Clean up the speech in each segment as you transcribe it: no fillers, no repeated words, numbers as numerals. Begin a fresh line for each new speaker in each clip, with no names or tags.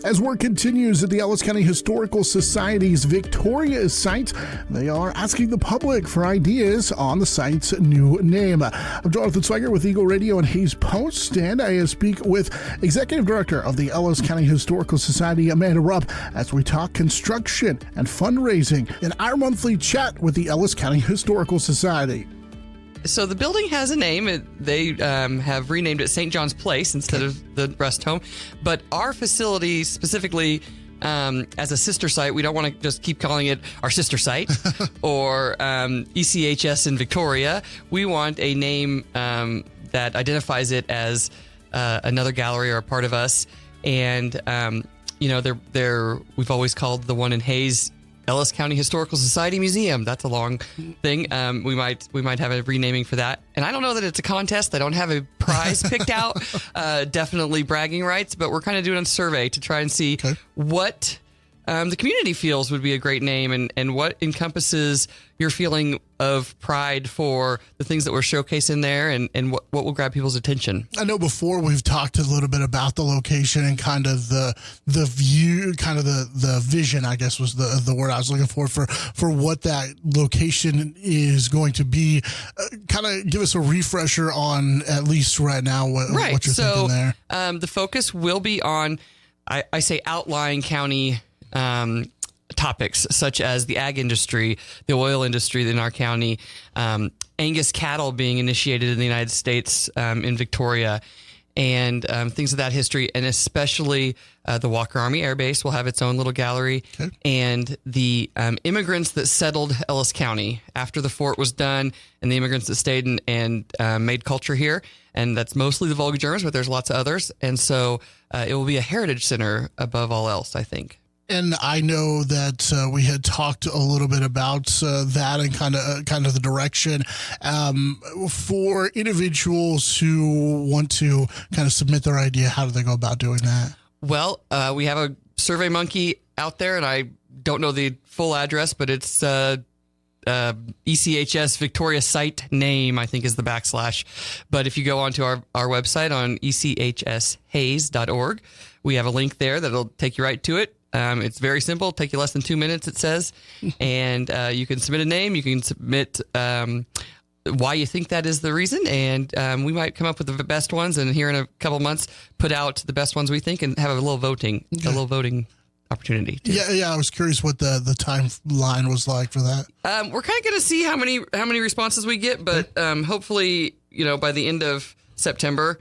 As work continues at the Ellis County Historical Society's Victoria site, they are asking the public for ideas on the site's new name. I'm Jonathan Zweygardt with Eagle Radio and Hayes Post, and I speak with Executive Director of the Ellis County Historical Society, Amanda Rupp, as we talk construction and fundraising in our monthly chat with the Ellis County Historical Society.
So the building has a name. They have renamed it St. John's Place instead of the rest home. But our facility specifically, as a sister site, we don't want to just keep calling it our sister site or ECHS in Victoria. We want a name that identifies it as another gallery or a part of us. And, we've always called the one in Hayes Ellis County Historical Society Museum. That's a long thing. We might have a renaming for that. And I don't know that it's a contest. I don't have a prize picked out. Definitely bragging rights, but we're kind of doing a survey to try and see what the community feels would be a great name and what encompasses your feeling of pride for the things that we're showcasing there and what will grab people's attention.
I know before we've talked a little bit about the location and kind of the view, kind of the vision, I guess was the word I was looking for what that location is going to be. Kind of give us a refresher on, at least right now, what you're thinking there.
The focus will be on, I say outlying county topics such as the ag industry, the oil industry in our county, Angus cattle being initiated in the United States in Victoria, and things of that history, and especially the Walker Army Air Base will have its own little gallery, and the immigrants that settled Ellis County after the fort was done, and the immigrants that stayed and made culture here, and that's mostly the Volga Germans, but there's lots of others, and so it will be a heritage center above all else, I think.
And I know that we had talked a little bit about that and kind of the direction for individuals who want to kind of submit their idea. How do they go about doing that?
Well, we have a Survey Monkey out there, and I don't know the full address, but it's ECHS Victoria site name, I think, is the /. But if you go onto our website on echshayes.org, we have a link there that'll take you right to it. It's very simple. Take you less than 2 minutes, it says. And you can submit a name. You can submit why you think that is the reason. And we might come up with the best ones. And here in a couple of months, put out the best ones we think and have a little voting opportunity too.
Yeah. I was curious what the timeline was like for that.
We're kind of going to see how many responses we get. But hopefully, by the end of September,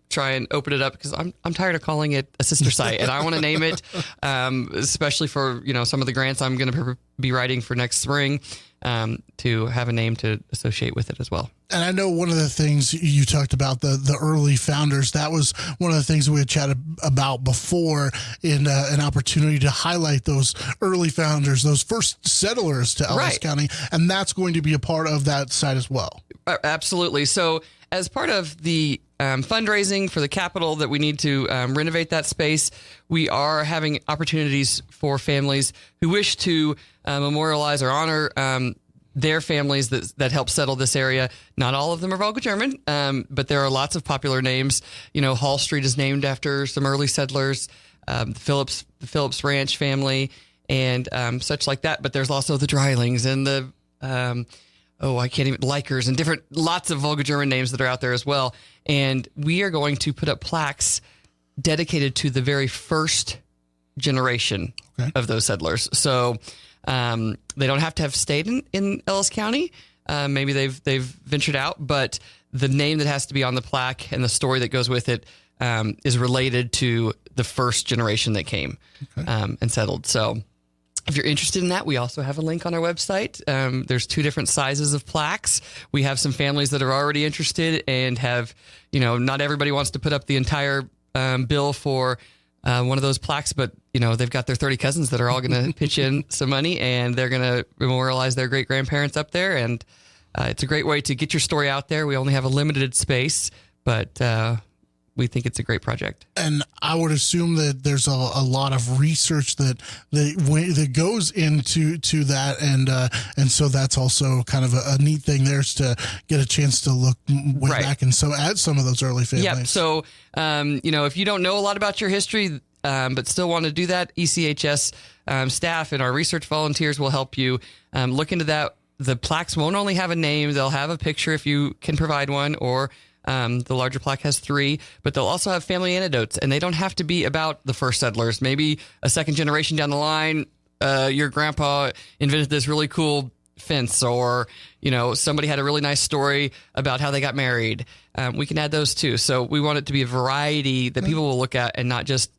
try and open it up because I'm tired of calling it a sister site and I want to name it, especially for, some of the grants I'm going to be writing for next spring, to have a name to associate with it as well.
And I know one of the things you talked about, the early founders, that was one of the things we had chatted about before in an opportunity to highlight those early founders, those first settlers to Ellis County. And that's going to be a part of that site as well.
Absolutely. So as part of the fundraising for the capital that we need to renovate that space, we are having opportunities for families who wish to memorialize or honor their families that helped settle this area. Not all of them are Volga German, but there are lots of popular names. Hall Street is named after some early settlers, the Phillips Ranch family, and such like that. But there's also the Drylings and the Likers and lots of Volga German names that are out there as well. And we are going to put up plaques dedicated to the very first generation of those settlers. So they don't have to have stayed in Ellis County. Maybe they've ventured out, but the name that has to be on the plaque and the story that goes with it is related to the first generation that came and settled. So if you're interested in that, we also have a link on our website. There's 2 different sizes of plaques. We have some families that are already interested and have, not everybody wants to put up the entire bill for one of those plaques, but, they've got their 30 cousins that are all going to pitch in some money and they're going to memorialize their great grandparents up there. And it's a great way to get your story out there. We only have a limited space, but we think it's a great project.
And I would assume that there's a lot of research that goes into that, and so that's also kind of a neat thing there is to get a chance to look way back and so at some of those early families.
Yeah. So if you don't know a lot about your history, but still want to do that, ECHS staff and our research volunteers will help you look into that. The plaques won't only have a name, they'll have a picture if you can provide one, or the larger plaque has 3, but they'll also have family anecdotes, and they don't have to be about the first settlers. Maybe a second generation down the line, your grandpa invented this really cool fence, or somebody had a really nice story about how they got married. We can add those too. So we want it to be a variety that people will look at and not just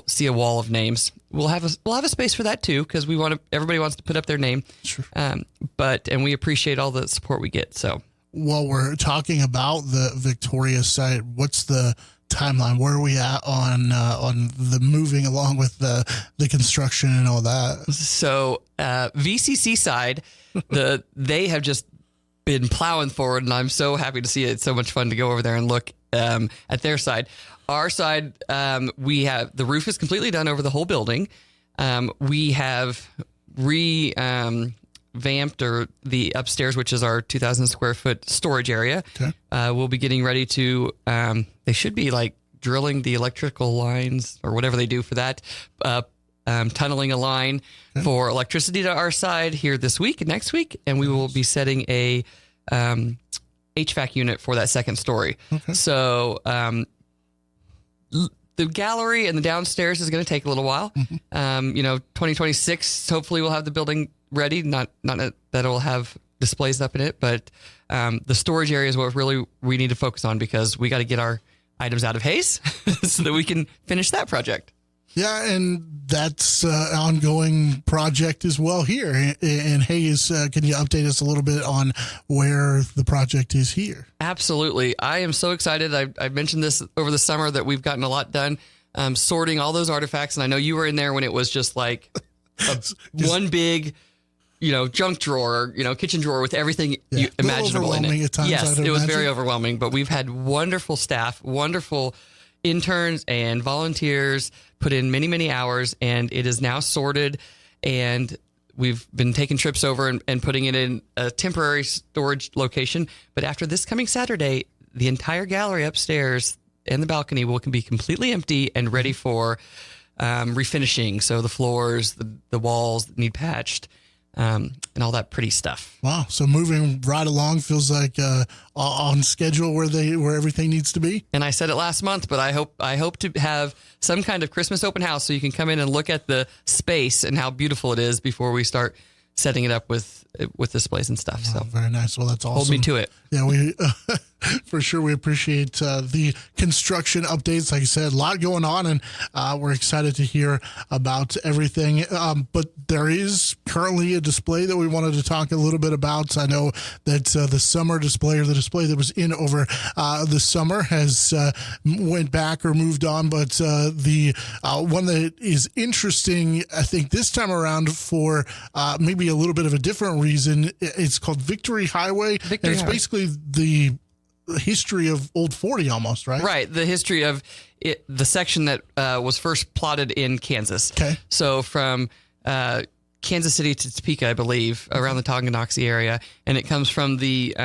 see a wall of names. We'll have a space for that too, because everybody wants to put up their name. Sure. And we appreciate all the support we get. So
while we're talking about the Victoria site, what's the timeline? Where are we at on the moving along with the construction and all that? So
VCC side, they have just been plowing forward, and I'm so happy to see it. It's so much fun to go over there and look at their side. Our side, we have the roof is completely done over the whole building. We have revamped the upstairs, which is our 2,000 square foot storage area. Okay. We'll be getting ready to. They should be like drilling the electrical lines or whatever they do for that. Tunneling a line for electricity to our side here this week and next week, and we will be setting a HVAC unit for that second story. Okay. So the gallery and the downstairs is going to take a little while. Mm-hmm. 2026, hopefully we'll have the building ready. Not that it'll have displays up in it, but the storage area is what really we need to focus on, because we got to get our items out of Hayes so that we can finish that project.
Yeah, and that's an ongoing project as well here in Hayes. Can you update us a little bit on where the project is here?
Absolutely. I am so excited. I mentioned this over the summer that we've gotten a lot done, sorting all those artifacts. And I know you were in there when it was just like one big, junk drawer, kitchen drawer with everything imaginable in it. Yes, it was very overwhelming, but we've had wonderful staff, wonderful interns and volunteers put in many, many hours, and it is now sorted, and we've been taking trips over and putting it in a temporary storage location. But after this coming Saturday, the entire gallery upstairs and the balcony will be completely empty and ready for refinishing. So the floors, the walls that need patched, and all that pretty stuff.
Wow. So moving right along, feels like on schedule where everything needs to be.
And I said it last month, but I hope to have some kind of Christmas open house so you can come in and look at the space and how beautiful it is before we start setting it up with displays and stuff. So
very nice. Well, that's awesome.
Hold me to it.
Yeah, we for sure we appreciate the construction updates. Like I said, a lot going on, and we're excited to hear about everything. But there is currently a display that we wanted to talk a little bit about. I know that the summer display, or the display that was in over the summer, has went back or moved on. But the one that is interesting, I think this time around for maybe a little bit of a different reason, it's called Victory Highway. And it's basically the history of Old 40 almost, right?
Right. The history of it, the section that was first plotted in Kansas. Okay. So from Kansas City to Topeka, I believe, around the Tonganoxie area. And it comes from the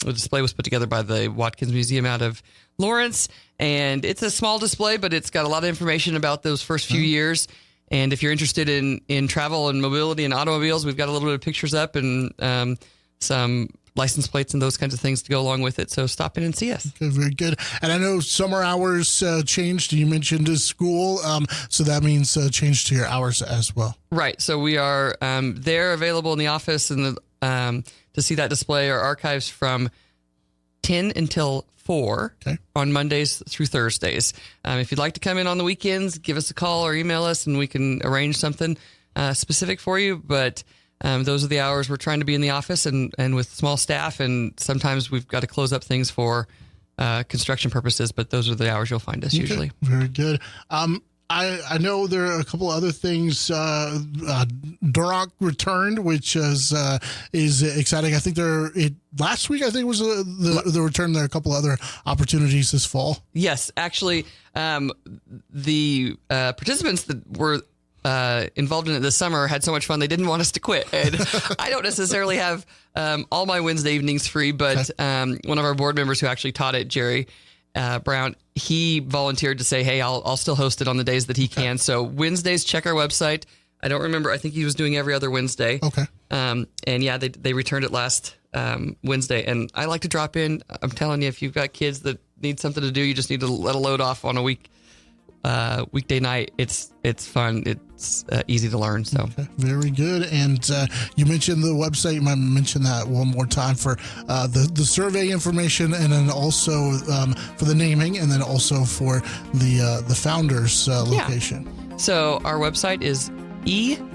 display was put together by the Watkins Museum out of Lawrence. And it's a small display, but it's got a lot of information about those first few years. And if you're interested in travel and mobility and automobiles, we've got a little bit of pictures up and some license plates and those kinds of things to go along with it. So stop in and see us.
Okay, very good. And I know summer hours changed. You mentioned school. So that means change to your hours as well.
Right. So we are there available in the office and to see that display. Our archives from 10 until 4 on Mondays through Thursdays. If you'd like to come in on the weekends, give us a call or email us and we can arrange something specific for you. But those are the hours we're trying to be in the office and with small staff. And sometimes we've got to close up things for construction purposes, but those are the hours you'll find us usually.
Very good. I know there are a couple other things. Duroc returned, which is exciting. I think last week, I think was the return. There are a couple other opportunities this fall.
Yes, actually, the participants that were involved in it this summer had so much fun they didn't want us to quit. And I don't necessarily have all my Wednesday evenings free, but one of our board members who actually taught it, Jerry, Brown, he volunteered to say, hey, I'll still host it on the days that he can. So Wednesdays, check our website. I don't remember. I think he was doing every other Wednesday.
Okay.
And yeah, they returned it last Wednesday. And I like to drop in. I'm telling you, if you've got kids that need something to do, you just need to let a load off on a weekday night. It's fun. It's easy to learn. So
very good. And you mentioned the website. You might mention that one more time for the survey information, and then also for the naming, and then also for the founders location.
So our website is echshays.org.